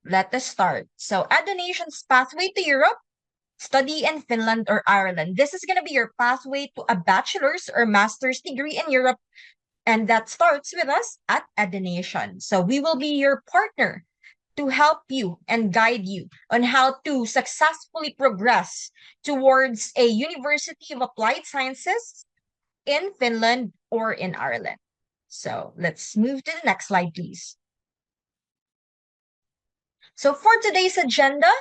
let us start. So, Edunation's pathway to Europe, study in Finland or Ireland. This is going to be your pathway to a bachelor's or master's degree in Europe. And that starts with us at Edunation. So, we will be your partner to help you and guide you on how to successfully progress towards a University of Applied Sciences in Finland or in Ireland. So let's move to the next slide, please. So for today's agenda,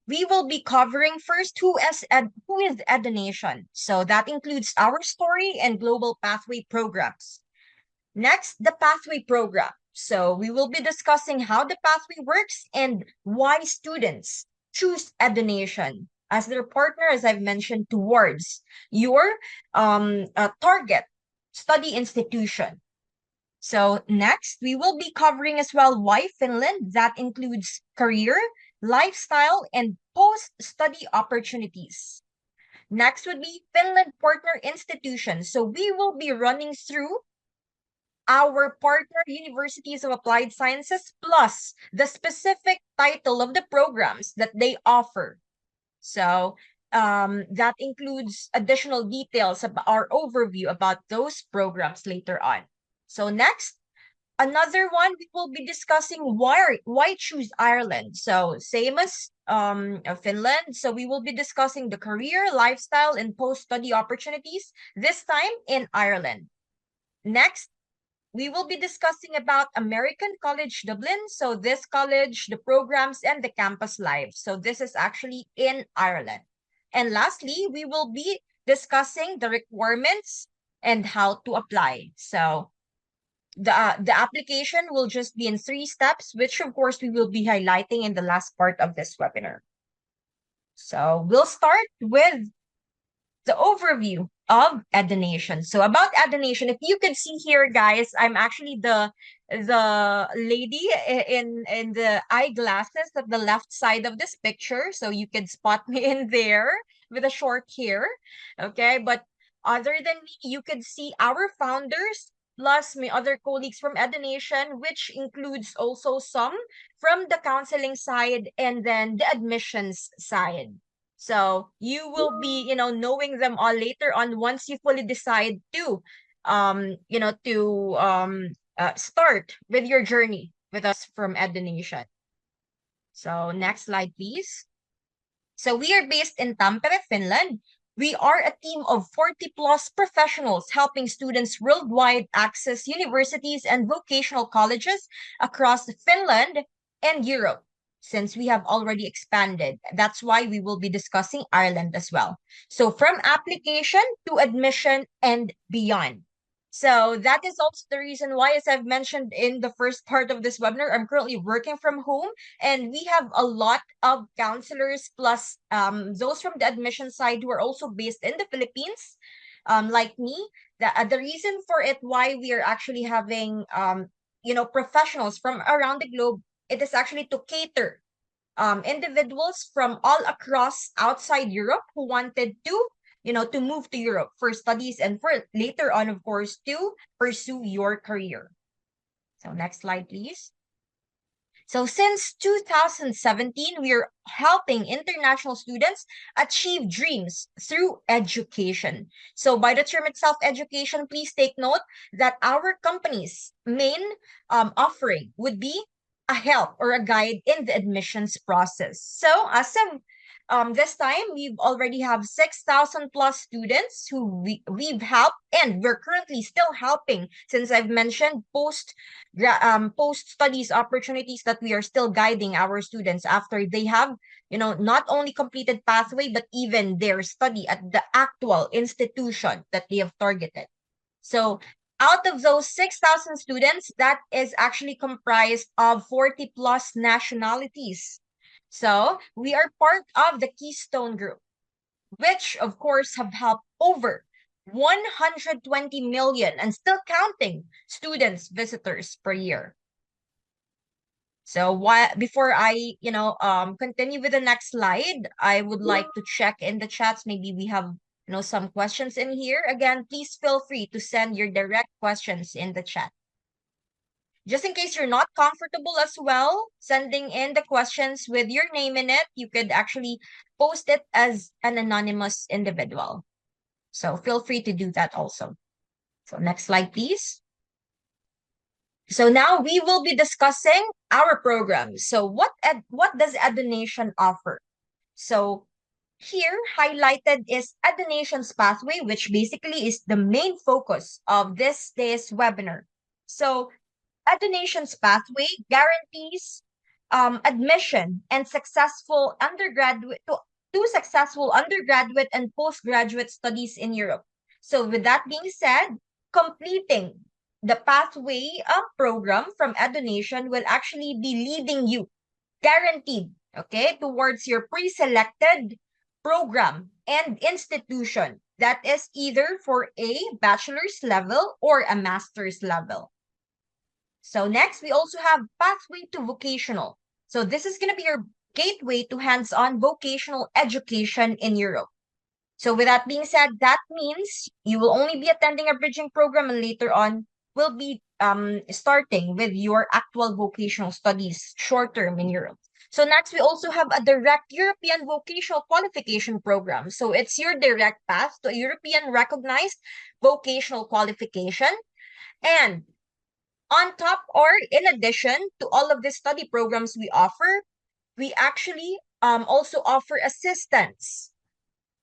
we will be covering first who is Edunation. So that includes our story and global pathway programs. Next, the pathway program. So we will be discussing how the pathway works and why students choose Edunation as their partner, as I've mentioned, towards your target study institution. So next, we will be covering as well why Finland. That includes career, lifestyle, and post-study opportunities. Next would be Finland partner institutions. So we will be running through our partner universities of applied sciences plus the specific title of the programs that they offer. So that includes additional details about our overview about those programs later on. So next, another one we will be discussing why choose Ireland. So same as Finland. So we will be discussing the career, lifestyle, and post-study opportunities, this time in Ireland. Next, we will be discussing about American College Dublin. So this college, the programs, and the campus life. So this is actually in Ireland. And lastly, we will be discussing the requirements and how to apply. So the application will just be in 3 steps, which of course we will be highlighting in the last part of this webinar. So we'll start with the overview of Edunation. So about Edunation, if you could see here, guys, I'm actually the lady in the eyeglasses at the left side of this picture. So you can spot me in there with a short hair. Okay, but other than me, you could see our founders plus my other colleagues from Edunation, which includes also some from the counseling side and then the admissions side. So you will be, knowing them all later on once you fully decide to, start with your journey with us from Edunation. So next slide, please. So we are based in Tampere, Finland. We are a team of 40 plus professionals helping students worldwide access universities and vocational colleges across Finland and Europe. Since we have already expanded, that's why we will be discussing Ireland as well. So from application to admission and beyond. So that is also the reason why, as I've mentioned in the first part of this webinar, I'm currently working from home and we have a lot of counselors plus those from the admission side who are also based in the Philippines, like me. The reason for it, why we are actually having, professionals from around the globe, it is actually to cater individuals from all across outside Europe who wanted to move to Europe for studies and for later on, of course, to pursue your career. So next slide, please. So since 2017, we are helping international students achieve dreams through education. So by the term itself, education, please take note that our company's main offering would be a help or a guide in the admissions process. So as of this time, we've already have 6,000 plus students who we've helped, and we're currently still helping, since I've mentioned post studies opportunities that we are still guiding our students after they have, not only completed pathway, but even their study at the actual institution that they have targeted. So out of those 6,000 students, that is actually comprised of 40 plus nationalities. So we are part of the Keystone Group, which of course have helped over 120 million and still counting students, visitors per year. So before I, continue with the next slide, I would like to check in the chats. Maybe we have, some questions in here. Again, please feel free to send your direct questions in the chat. Just in case you're not comfortable as well, sending in the questions with your name in it, you could actually post it as an anonymous individual. So feel free to do that also. So next slide, please. So now we will be discussing our program. So what does Edunation offer? So here highlighted is Edunation's pathway, which basically is the main focus of this day's webinar. So Edunation's pathway guarantees admission and successful undergraduate to successful undergraduate and postgraduate studies in Europe. So with that being said, completing the pathway program from Edunation will actually be leading you guaranteed, okay, towards your pre-selected program and institution that is either for a bachelor's level or a master's level. So next, we also have pathway to vocational. So this is going to be your gateway to hands-on vocational education in Europe. So with that being said, that means you will only be attending a bridging program and later on will be starting with your actual vocational studies short-term in Europe. So next, we also have a direct European vocational qualification program. So it's your direct path to a European recognized vocational qualification. And on top or in addition to all of the study programs we offer, we actually also offer assistance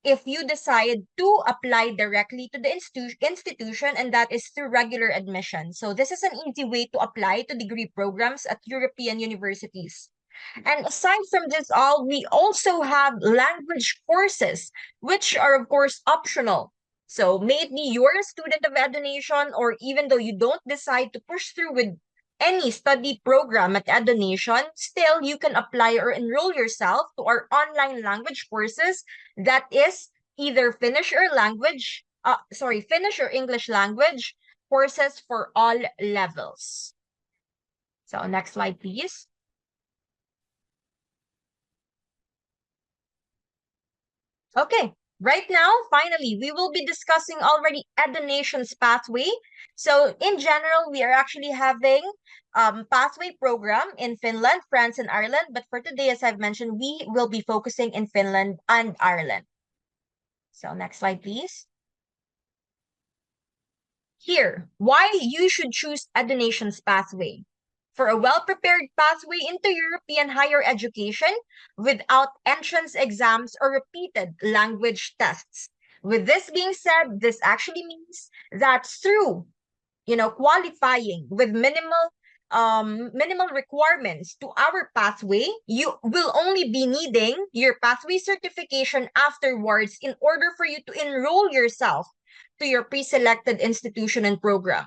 if you decide to apply directly to the institution, and that is through regular admission. So this is an easy way to apply to degree programs at European universities. And aside from this all, we also have language courses, which are of course optional. So maybe you're a student of Edunation, or even though you don't decide to push through with any study program at Edunation, still you can apply or enroll yourself to our online language courses that is either Finnish or English language courses for all levels. So next slide, please. Okay, right now, finally, we will be discussing already Edunation's pathway. So in general, we are actually having pathway program in Finland, France, and Ireland. But for today, as I've mentioned, we will be focusing in Finland and Ireland. So next slide, please. Here, why you should choose Edunation's pathway. For a well-prepared pathway into European higher education without entrance exams or repeated language tests. With this being said, this actually means that through, qualifying with minimal requirements to our pathway, you will only be needing your pathway certification afterwards in order for you to enroll yourself to your pre-selected institution and program.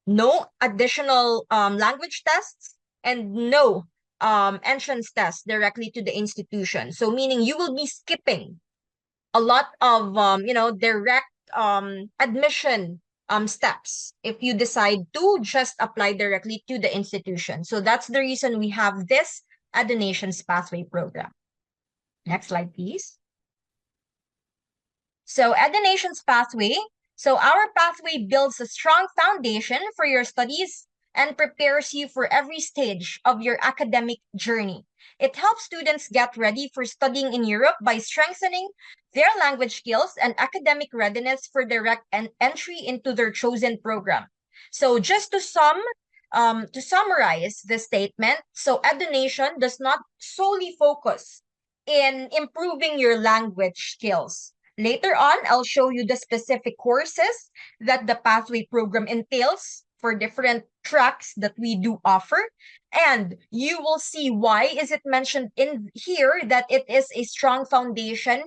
No additional language tests and no entrance tests directly to the institution. So meaning you will be skipping a lot of direct admission steps if you decide to just apply directly to the institution. So that's the reason we have this Edunation's pathway program. Next slide, please. So Edunation's pathway. So our pathway builds a strong foundation for your studies and prepares you for every stage of your academic journey. It helps students get ready for studying in Europe by strengthening their language skills and academic readiness for direct entry into their chosen program. So just to summarize the statement, so Edunation does not solely focus in improving your language skills. Later on, I'll show you the specific courses that the pathway program entails for different tracks that we do offer. And you will see why is it mentioned in here that it is a strong foundation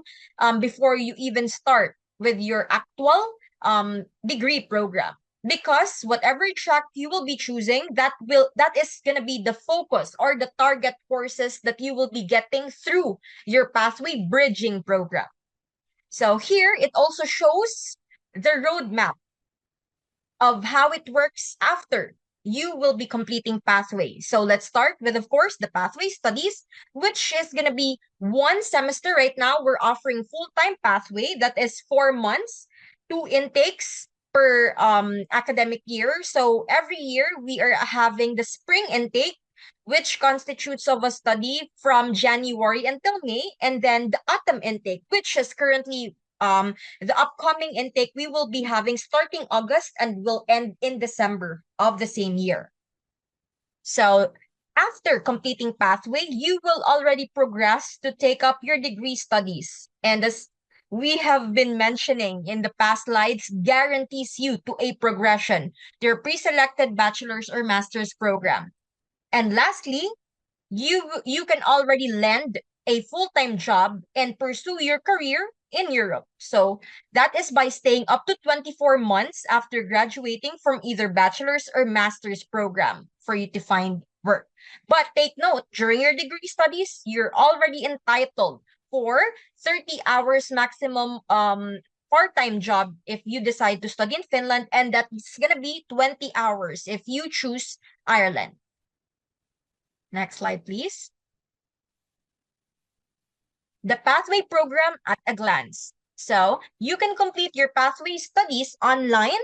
before you even start with your actual degree program. Because whatever track you will be choosing, that is going to be the focus or the target courses that you will be getting through your pathway bridging program. So here, it also shows the roadmap of how it works after you will be completing pathway. So let's start with, of course, the pathway studies, which is going to be 1 semester. Right now, we're offering full-time pathway that is 4 months, 2 intakes, per academic year. So every year we are having the spring intake, which constitutes of a study from January until May, and then the autumn intake, which is currently the upcoming intake we will be having starting August and will end in December of the same year. So after completing pathway, you will already progress to take up your degree studies. And as we have been mentioning in the past slides, guarantees you to a progression to your pre-selected bachelor's or master's program. And lastly, you can already land a full-time job and pursue your career in Europe. So that is by staying up to 24 months after graduating from either bachelor's or master's program for you to find work. But take note, during your degree studies, you're already entitled for 30 hours maximum part-time job if you decide to study in Finland, and that's gonna be 20 hours if you choose Ireland. Next slide, please. The pathway program at a glance. So you can complete your pathway studies online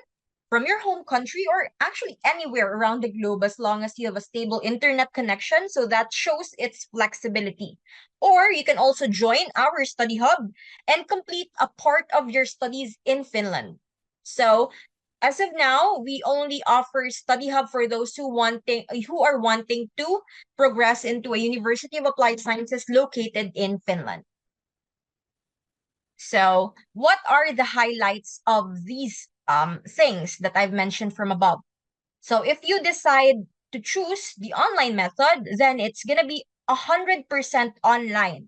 from your home country or actually anywhere around the globe as long as you have a stable internet connection. So that shows its flexibility. Or you can also join our study hub and complete a part of your studies in Finland. So as of now, we only offer study hub for those who are wanting to progress into a University of Applied Sciences located in Finland. So what are the highlights of these things that I've mentioned from above? So if you decide to choose the online method, then it's going to be 100% online.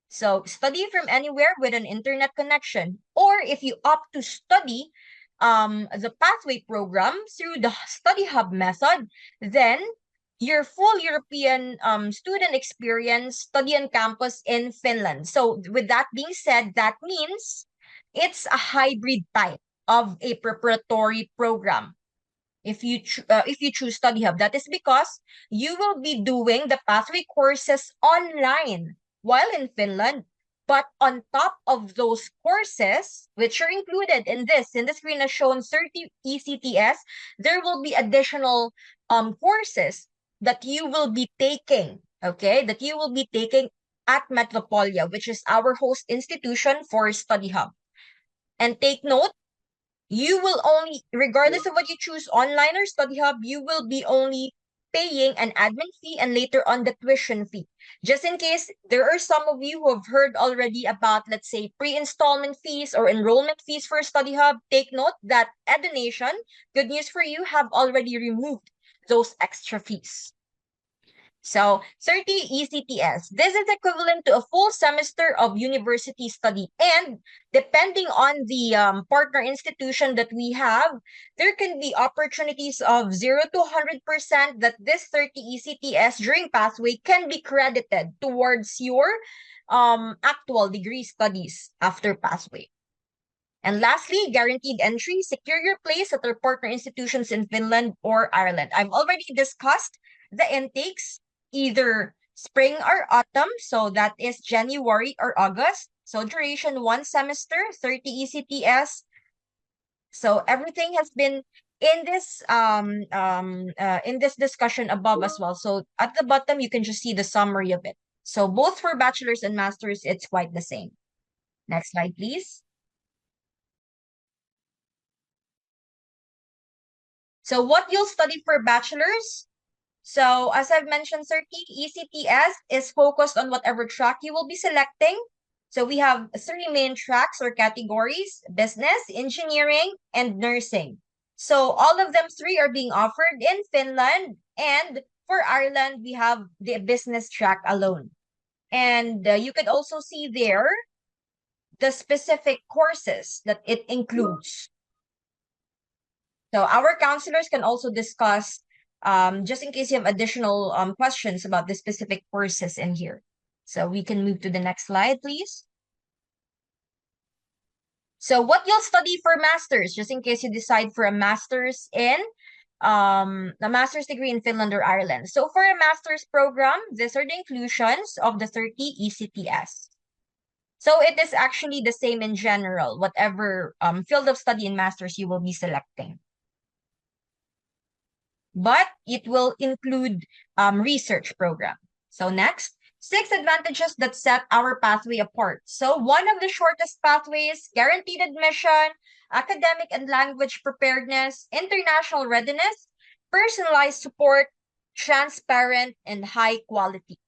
So study from anywhere with an internet connection. Or if you opt to study the pathway program through the study hub method, then your full European student experience study on campus in Finland. So with that being said, that means it's a hybrid type of a preparatory program. If you choose study hub, that is because you will be doing the pathway courses online while in Finland. But on top of those courses, which are included in the screen as shown 30 ECTS, there will be additional courses that you will be taking, okay? That you will be taking at Metropolia, which is our host institution for study hub. And take note, you will only, regardless of what you choose, online or study hub, you will be only paying an admin fee and later on the tuition fee. Just in case there are some of you who have heard already about, let's say, pre-installment fees or enrollment fees for study hub, take note that Edunation, good news for you, have already removed those extra fees. So 30 ECTS, this is equivalent to a full semester of university study. And depending on the partner institution that we have, there can be opportunities of 0 to 100% that this 30 ECTS during pathway can be credited towards your actual degree studies after pathway. And lastly, guaranteed entry, secure your place at our partner institutions in Finland or Ireland. I've already discussed the intakes, either spring or autumn. So that is January or August. So duration 1 semester, 30 ECTS. So everything has been in this discussion above as well. So at the bottom, you can just see the summary of it. So both for bachelor's and master's, it's quite the same. Next slide, please. So what you'll study for bachelor's? So as I've mentioned, 30 ECTS is focused on whatever track you will be selecting. So we have 3 main tracks or categories: business, engineering, and nursing. So all of them 3 are being offered in Finland. And for Ireland, we have the business track alone. And you could also see there the specific courses that it includes. So our counselors can also discuss just in case you have additional questions about the specific courses in here. So we can move to the next slide, please. So what you'll study for master's, just in case you decide for a master's in a master's degree in Finland or Ireland. So for a master's program, these are the inclusions of the 30 ECTS. So it is actually the same in general, whatever field of study and master's you will be selecting. But it will include research program. So next, 6 advantages that set our pathway apart. So one of the shortest pathways, guaranteed admission, academic and language preparedness, international readiness, personalized support, transparent, and high quality.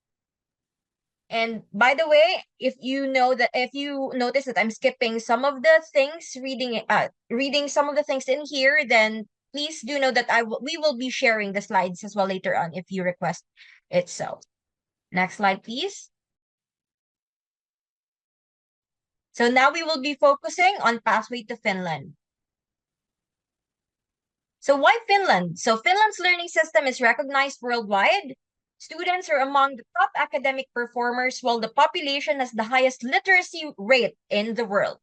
And by the way, if you notice that I'm skipping some of the things, reading some of the things in here, then please do know that we will be sharing the slides as well later on if you request it so. Next slide, please. So now we will be focusing on pathway to Finland. So why Finland? So Finland's learning system is recognized worldwide. Students are among the top academic performers, while the population has the highest literacy rate in the world.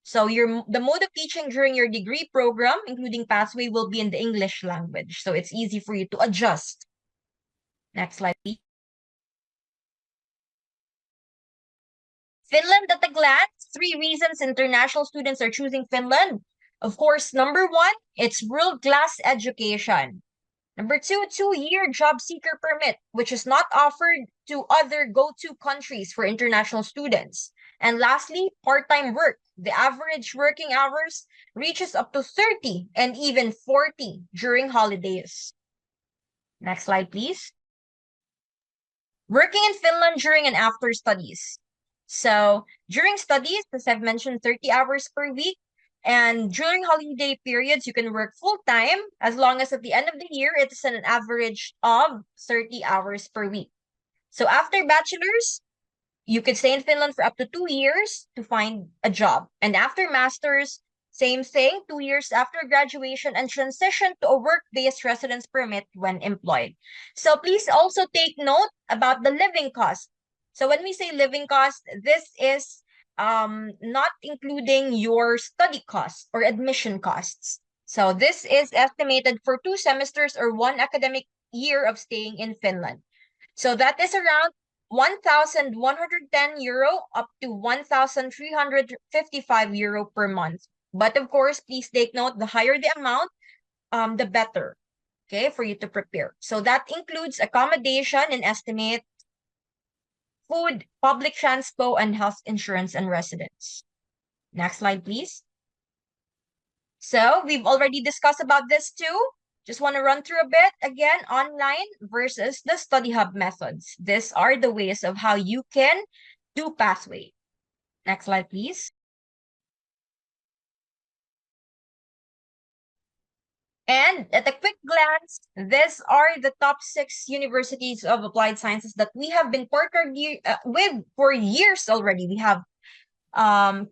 So the mode of teaching during your degree program, including pathway, will be in the English language. So it's easy for you to adjust. Next slide, please. Finland at a glance. 3 reasons international students are choosing Finland. Of course, number 1, it's world-class education. Number 2, 2-year job seeker permit, which is not offered to other go-to countries for international students. And lastly, part-time work. The average working hours reaches up to 30 and even 40 during holidays. Next slide, please. Working in Finland during and after studies. So during studies, as I've mentioned, 30 hours per week. And during holiday periods, you can work full-time as long as at the end of the year, it's an average of 30 hours per week. So after bachelor's, you could stay in Finland for up to 2 years to find a job. And after master's, same thing, 2 years after graduation and transition to a work-based residence permit when employed. So please also take note about the living cost. So when we say living cost, this is not including your study costs or admission costs. So this is estimated for 2 semesters or 1 academic year of staying in Finland. So that is around 1,110 euro up to 1,355 euro per month. But of course, please take note, the higher the amount, the better, okay, for you to prepare. So that includes accommodation and estimate, food, public transport, and health insurance and residence. Next slide, please. So we've already discussed about this too. Just want to run through a bit again, online versus the study hub methods. These are the ways of how you can do pathway. Next slide, please. And at a quick glance, these are the top 6 universities of applied sciences that we have been partnered with for years already. We have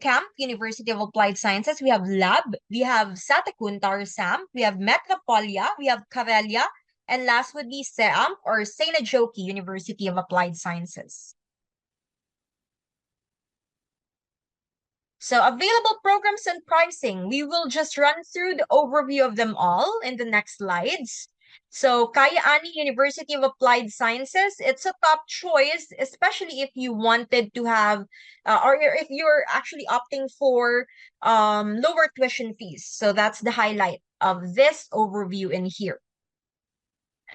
Camp, University of Applied Sciences. We have Lab. We have Satakunta or SAM. We have Metropolia. We have Karelia. And last would be SEAM or Seinajoki, University of Applied Sciences. So available programs and pricing, we will just run through the overview of them all in the next slides. So Kayaani University of Applied Sciences, it's a top choice, especially if you wanted to have, or if you're actually opting for lower tuition fees. So that's the highlight of this overview in here.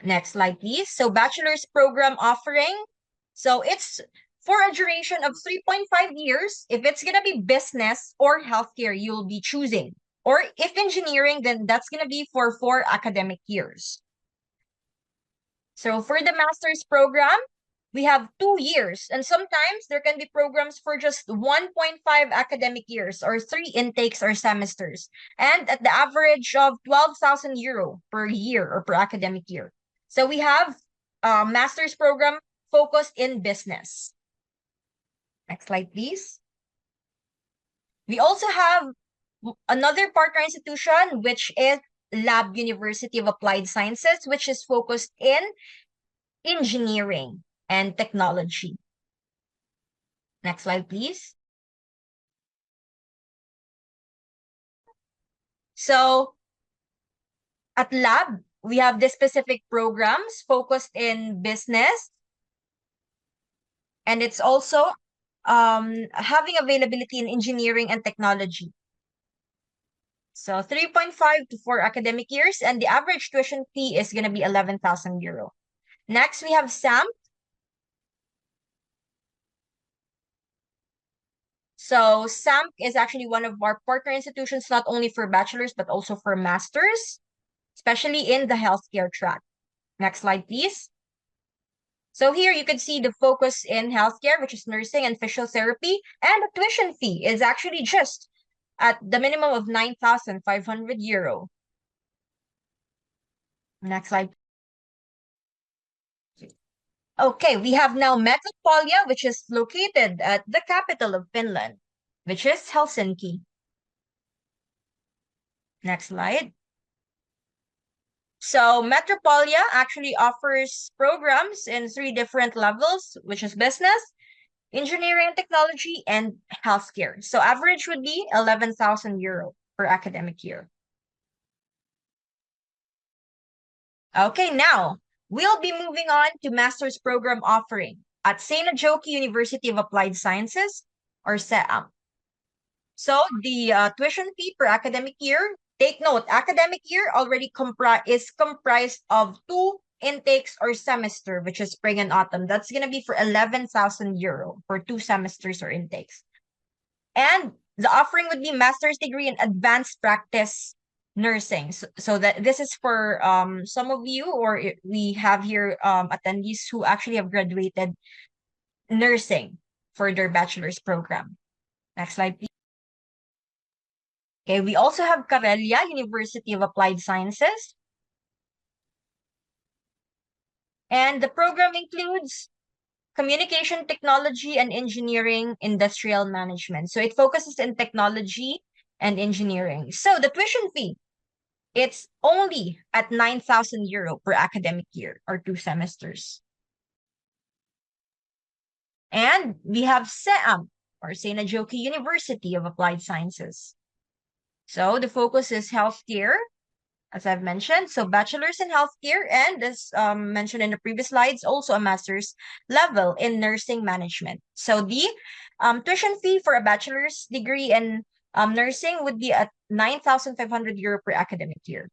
Next slide, please. So bachelor's program offering. So it's for a duration of 3.5 years. If it's going to be business or healthcare, you'll be choosing. Or if engineering, then that's going to be for 4 academic years. So for the master's program, we have 2 years. And sometimes there can be programs for just 1.5 academic years or 3 intakes or semesters. And at the average of 12,000 euro per year or per academic year. So we have a master's program focused in business. Next slide, please. We also have another partner institution, which is Lab University of Applied Sciences, which is focused in engineering and technology. Next slide, please. So at Lab, we have the specific programs focused in business. And it's also having availability in engineering and technology. So 3.5 to 4 academic years, and the average tuition fee is going to be 11,000 euro. Next, we have SAM. So SAM is actually one of our partner institutions, not only for bachelor's, but also for master's, especially in the healthcare track. Next slide, please. So here you can see the focus in healthcare, which is nursing and physiotherapy, and the tuition fee is actually just at the minimum of 9,500 euro. Next slide. Okay, we have now Metropolia, which is located at the capital of Finland, which is Helsinki. Next slide. So Metropolia actually offers programs in 3 different levels, which is business, engineering and technology, and healthcare. So average would be 11,000 euro per academic year. Okay, now we'll be moving on to master's program offering at St. Joki University of Applied Sciences, or SEAM. So the tuition fee per academic year, take note, academic year already is comprised of 2 intakes or semester, which is spring and autumn. That's going to be for 11,000 euro for 2 semesters or intakes. And the offering would be master's degree in advanced practice nursing. So that this is for some of you, or we have here attendees who actually have graduated nursing for their bachelor's program. Next slide, please. Okay, we also have Karelia University of Applied Sciences. And the program includes communication technology and engineering industrial management. So it focuses in technology and engineering. So the tuition fee, it's only at 9,000 euro per academic year or 2 semesters. And we have SEAM, or St. Joki University of Applied Sciences. So the focus is healthcare, as I've mentioned. So bachelor's in healthcare, and as mentioned in the previous slides, also a master's level in nursing management. So the tuition fee for a bachelor's degree in nursing would be at 9,500 euro per academic year.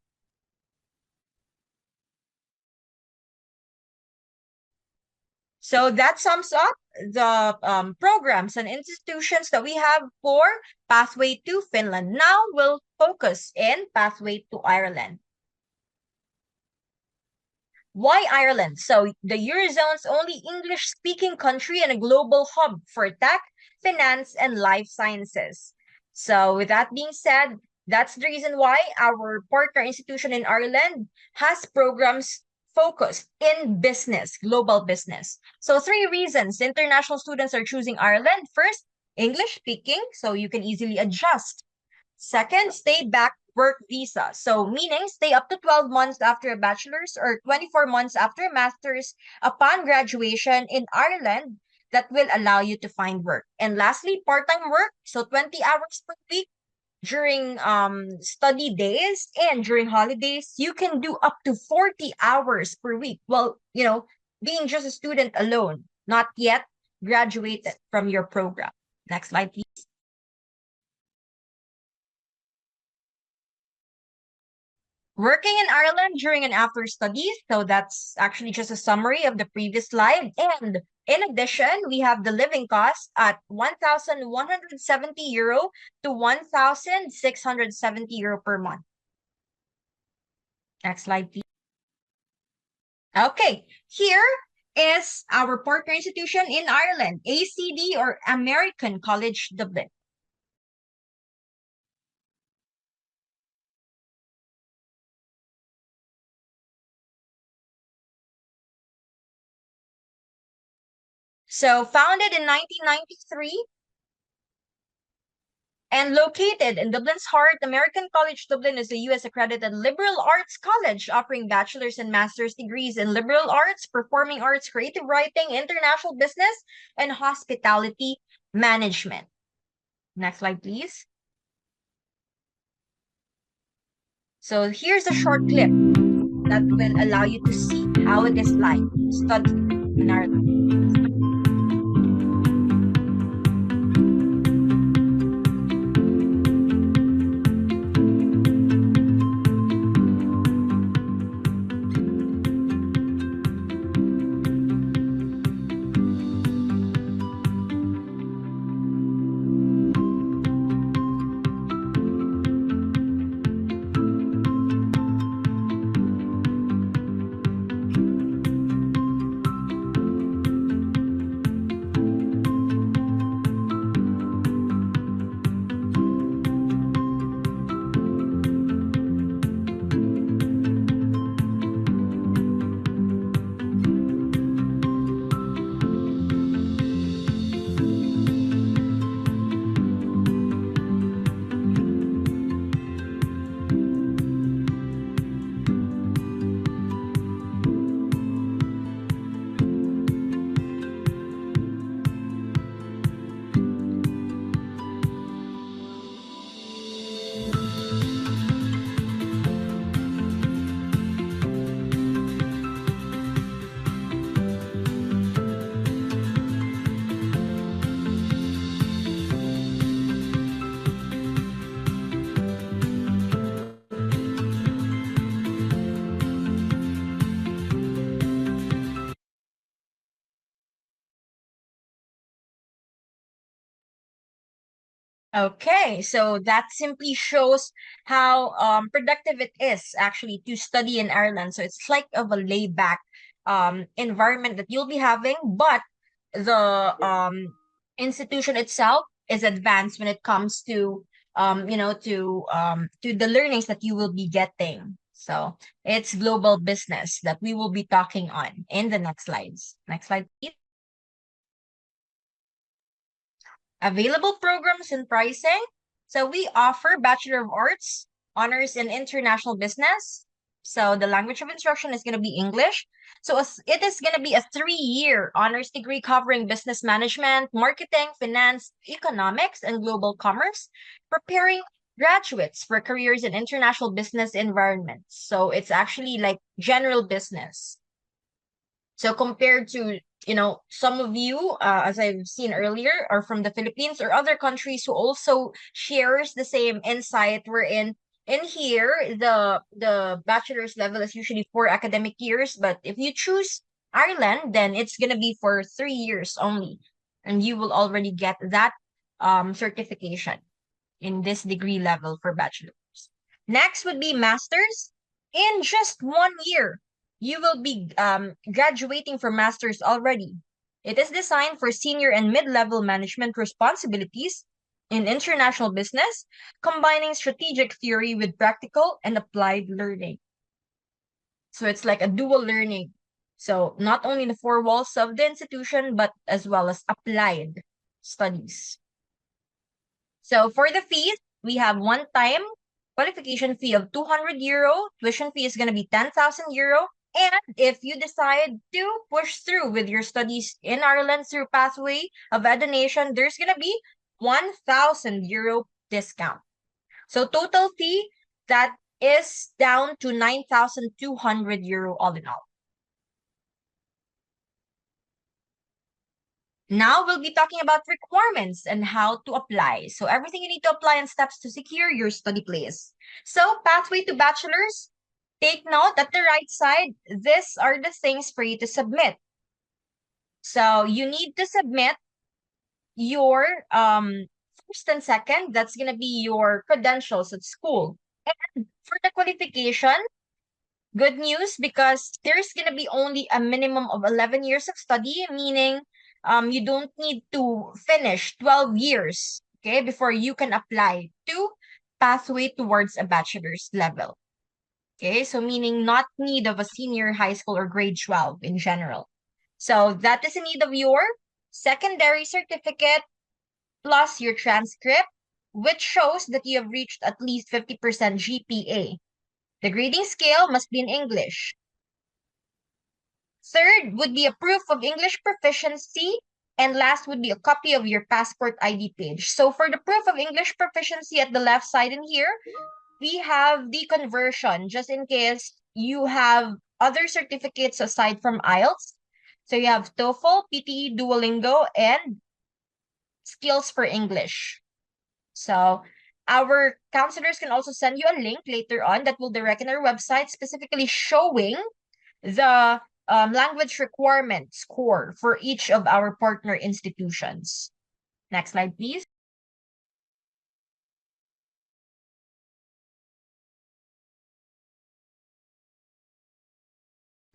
So that sums up the programs and institutions that we have for Pathway to Finland. Now we'll focus in Pathway to Ireland. Why Ireland? So the Eurozone's only English-speaking country and a global hub for tech, finance, and life sciences. So with that being said, that's the reason why our partner institution in Ireland has programs focused in business, global business. So 3 reasons international students are choosing Ireland. First, English speaking, so you can easily adjust. Second, stay back work visa. So meaning stay up to 12 months after a bachelor's or 24 months after a master's upon graduation in Ireland that will allow you to find work. And lastly, part-time work. So 20 hours per week during study days, and during holidays, you can do up to 40 hours per week. Well, being just a student alone, not yet graduated from your program. Next slide, please. Working in Ireland during and after studies. So that's actually just a summary of the previous slide. And in addition, we have the living cost at 1,170 euro to 1,670 euro per month. Next slide, please. Okay, here is our partner institution in Ireland, ACD, or American College Dublin. So founded in 1993 and located in Dublin's heart, American College Dublin is a US accredited liberal arts college offering bachelor's and master's degrees in liberal arts, performing arts, creative writing, international business, and hospitality management. Next slide, please. So here's a short clip that will allow you to see how it is like to study in Ireland. Okay, so that simply shows how productive it is actually to study in Ireland. So it's like of a laid back environment that you'll be having, but the institution itself is advanced when it comes to to the learnings that you will be getting. So it's global business that we will be talking on in the next slides. Next slide, please. Available programs and pricing. So we offer Bachelor of Arts, honors in international business. So the language of instruction is going to be English. So it is going to be a 3-year honors degree covering business management, marketing, finance, economics, and global commerce, preparing graduates for careers in international business environments. So it's actually like general business. So compared to, some of you, as I've seen earlier, are from the Philippines or other countries who also shares the same insight. We're in here, the bachelor's level is usually 4 academic years, but if you choose Ireland, then it's gonna be for 3 years only, and you will already get that certification in this degree level for bachelor's. Next would be master's. In just 1 year, you will be graduating from master's already. It is designed for senior and mid-level management responsibilities in international business, combining strategic theory with practical and applied learning. So it's like a dual learning. So not only the four walls of the institution, but as well as applied studies. So for the fees, we have one-time qualification fee of €200. Tuition fee is going to be €10,000. And if you decide to push through with your studies in Ireland through pathway of Edunation, there's going to be €1,000 discount. So total fee, that is down to €9,200 all in all. Now we'll be talking about requirements and how to apply. So everything you need to apply and steps to secure your study place. So pathway to bachelor's, take note at the right side, these are the things for you to submit. So you need to submit your first and second, that's gonna be your credentials at school. And for the qualification, good news because there's gonna be only a minimum of 11 years of study, meaning you don't need to finish 12 years, okay, before you can apply to pathway towards a bachelor's level. Okay, so meaning not need of a senior high school or grade 12 in general. So that is in need of your secondary certificate plus your transcript, which shows that you have reached at least 50% GPA. The grading scale must be in English. Third would be a proof of English proficiency. And last would be a copy of your passport ID page. So for the proof of English proficiency at the left side in here, we have the conversion just in case you have other certificates aside from IELTS. So you have TOEFL, PTE, Duolingo, and Skills for English. So our counselors can also send you a link later on that will direct in our website, specifically showing the language requirement score for each of our partner institutions. Next slide, please.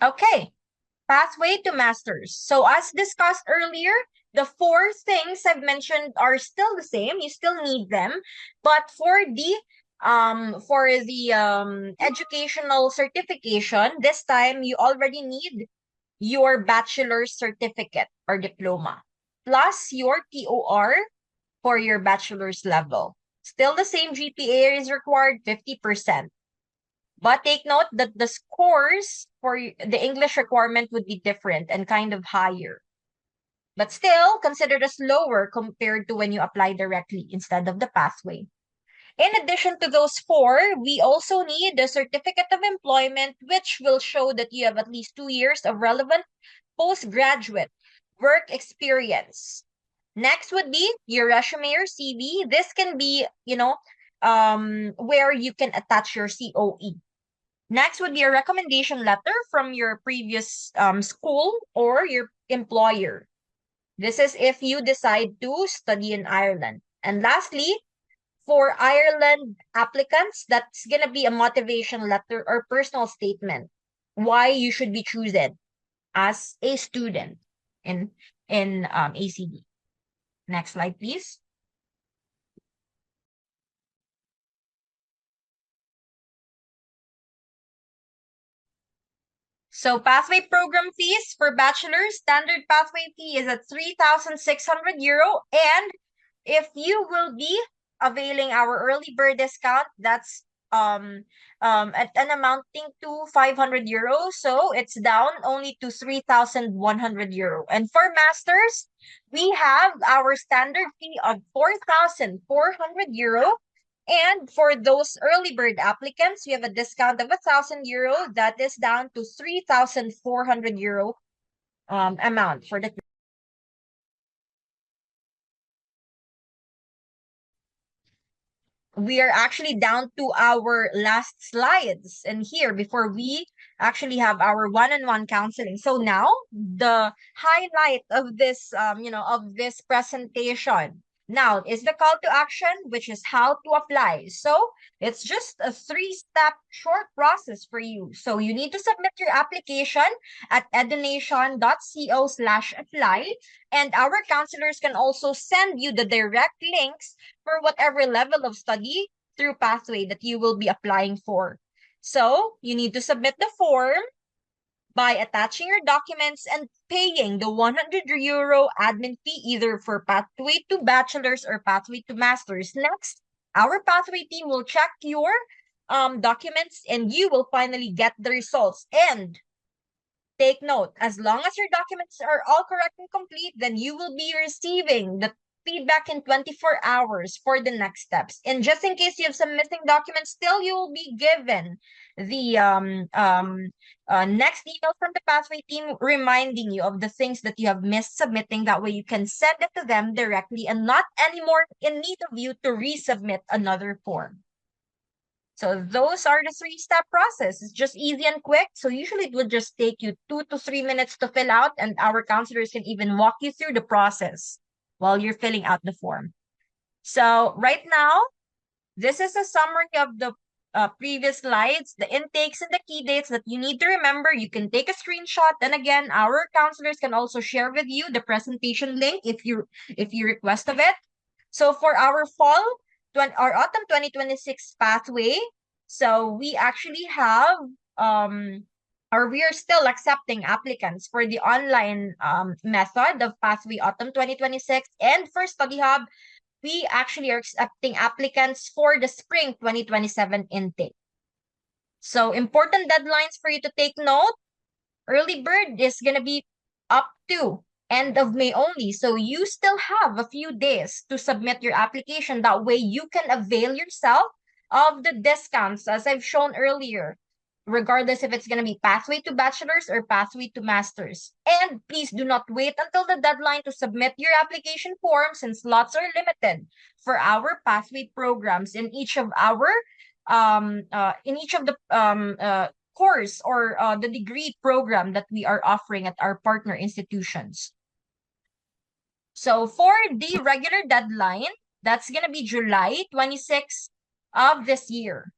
Okay, pathway to masters. So as discussed earlier, the 4 things I've mentioned are still the same. You still need them, but for the educational certification, this time you already need your bachelor's certificate or diploma, plus your TOR for your bachelor's level. Still the same GPA is required, 50%. But take note that the scores for the English requirement would be different and kind of higher. But still considered as lower compared to when you apply directly instead of the pathway. In addition to those 4, we also need the certificate of employment, which will show that you have at least 2 years of relevant postgraduate work experience. Next would be your resume or CV. This can be, where you can attach your COE. Next would be a recommendation letter from your previous school or your employer. This is if you decide to study in Ireland. And lastly, For Ireland applicants, that's going to be a motivation letter or personal statement why you should be chosen as a student in ACD. Next slide, please. So pathway program fees for bachelor's, standard pathway fee is at 3,600 euro. And if you will be availing our early bird discount, that's at an amounting to 500 euros. So it's down only to 3,100 euro. And for masters, we have our standard fee of 4,400 euro. And for those early bird applicants, we have a discount of 1,000 euro. That is down to 3,400 euro amount for the. We are actually down to our last slides and here before we actually have our one-on-one counseling. So now the highlight of this of this presentation now is the call to action, which is how to apply. So it's just a 3-step short process for you. So you need to submit your application at edunation.co/apply, and our counselors can also send you the direct links for whatever level of study through pathway that you will be applying for. So you need to submit the form by attaching your documents and paying the 100 euro admin fee either for pathway to bachelor's or pathway to master's. Next, our pathway team will check your documents and you will finally get the results. And take note, as long as your documents are all correct and complete, then you will be receiving the feedback in 24 hours for the next steps. And just in case you have some missing documents, still you will be given the next email from the pathway team reminding you of the things that you have missed submitting. That way you can send it to them directly and not anymore in need of you to resubmit another form. So those are the 3-step process. It's just easy and quick. So usually it would just take you 2 to 3 minutes to fill out, and our counselors can even walk you through the process while you're filling out the form. So right now, this is a summary of the previous slides, the intakes and the key dates that you need to remember. You can take a screenshot. And again, our counselors can also share with you the presentation link if you request of it. So for our autumn 2026 pathway, so we actually have or we are still accepting applicants for the online method of pathway autumn 2026, and for study hub we actually are accepting applicants for the spring 2027 intake. So important deadlines for you to take note. Early bird is going to be up to end of May only. So you still have a few days to submit your application. That way you can avail yourself of the discounts as I've shown earlier, regardless if it's going to be pathway to bachelor's or pathway to master's. And please do not wait until the deadline to submit your application form, since slots are limited for our pathway programs in each of our course or the degree program that we are offering at our partner institutions. So for the regular deadline, that's going to be July 26th of this year.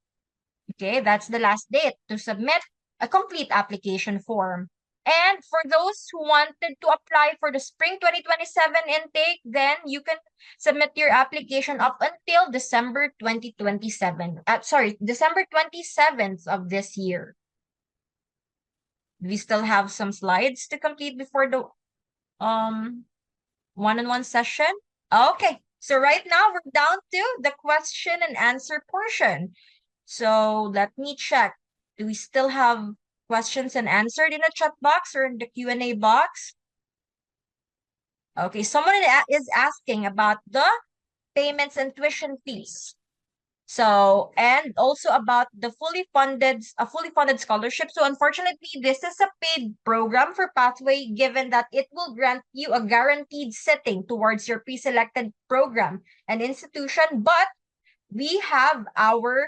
Okay, that's the last date to submit a complete application form. And for those who wanted to apply for the spring 2027 intake, then you can submit your application up until December 2027. December 27th of this year. We still have some slides to complete before the one-on-one session. Okay, so right now we're down to the question and answer portion. So let me check. Do we still have questions and answered in the chat box or in the Q&A box? Okay, someone is asking about the payments and tuition fees. So, and also about the fully funded scholarship. So unfortunately, this is a paid program for Pathway, given that it will grant you a guaranteed sitting towards your pre-selected program and institution. But we have our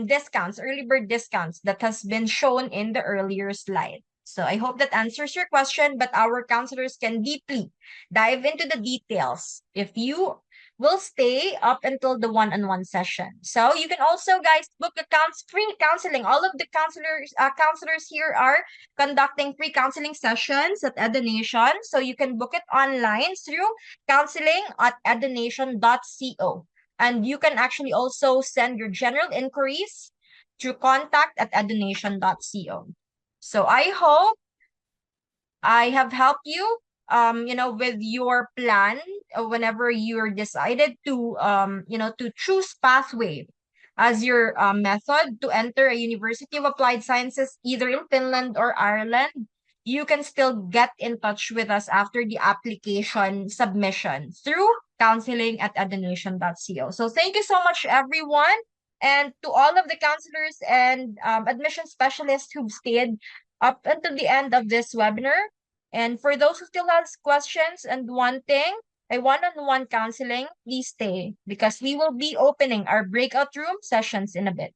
discounts, early bird discounts that has been shown in the earlier slide. So I hope that answers your question, but our counselors can deeply dive into the details if you will stay up until the one-on-one session. So you can also, guys, book accounts free counseling. All of the counselors here are conducting free counseling sessions at Edunation. So you can book it online through counseling at edunation.co. And you can actually also send your general inquiries through contact at edunation.co. So I hope I have helped you, with your plan whenever you're decided to, to choose pathway as your method to enter a University of Applied Sciences, either in Finland or Ireland. You can still get in touch with us after the application submission through counseling at edunation.co. So thank you so much, everyone. And to all of the counselors and admission specialists who've stayed up until the end of this webinar. And for those who still has questions and wanting a one-on-one counseling, please stay because we will be opening our breakout room sessions in a bit.